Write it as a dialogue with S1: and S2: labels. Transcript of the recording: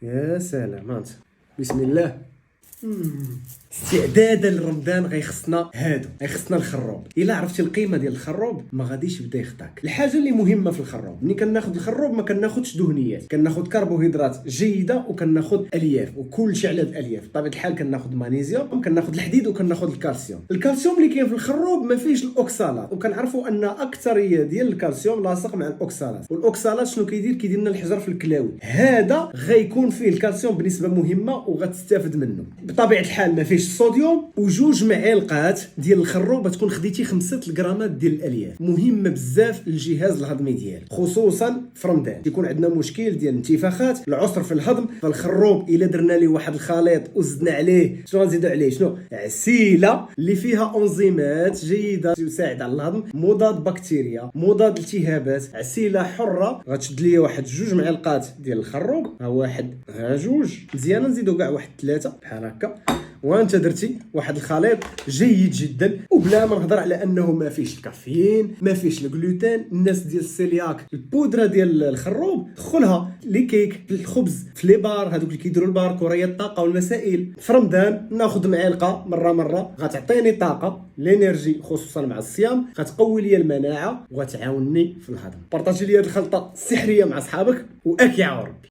S1: يا سلام انت. بسم الله. استعدادا لرمضان غيخصنا الخروب. الا عرفتي القيمه ديال الخروب ما غاديش يبدا يخطاك. الحاجه اللي مهمه في الخروب، ملي كناخذ الخروب ما كناخذش دهنيات، كناخذ كربوهيدرات جيده وكناخذ الياف، وكلشي على الالياف. بطبيعه الحال كناخذ مغنيسيوم، كناخذ الحديد وكناخذ الكالسيوم. الكالسيوم اللي كاين في الخروب ما فيهش الاوكسالات، وكنعرفوا ان اكثريه ديال الكالسيوم لاصق مع الاوكسالات. والاوكسالات شنو كيدير لنا الحجر في الكلاوي. هذا غيكون فيه الكالسيوم بنسبه مهمه وغتستافد منه. بطبيعه الحال ما فيهش الصوديوم. وجوج معالق ديال الخروب تكون خديتي 5 غرامات ديال الالياف، مهمه بزاف للجهاز الهضمي ديالك، خصوصا في رمضان يكون عندنا مشكل ديال الانتفاخات، العسر في الهضم. فالخروب الا درنا ليه واحد الخليط وزدنا عليه شنو غنزيدوا عليه؟ شنو؟ عسيله اللي فيها انزيمات جيده تساعد على الهضم، مضاد بكتيريا، مضاد التهابات، عسيله حره. غتشد ليا واحد 2 معالق ديال الخروب، ها واحد ها جوج، مزيان نزيدوا كاع واحد 3 بحال هكا، وانت درتي واحد الخليط جيد جدا. وبلا ما نهضر على انه ما فيش الكافيين، ما فيش الجلوتين. الناس ديال السيلياك البودره ديال الخروب دخلها لي كيك، في الخبز، في لي بار، هذوك اللي كيديروا البار، كريات الطاقه والمسائل. في رمضان ناخذ معلقه مره غتعطيني طاقه، الانرجي، خصوصا مع الصيام، غتقوي لي المناعه وغتعاونني في الهضم. بارطاجي لي هذه الخلطه السحريه مع اصحابك واك يا ربي.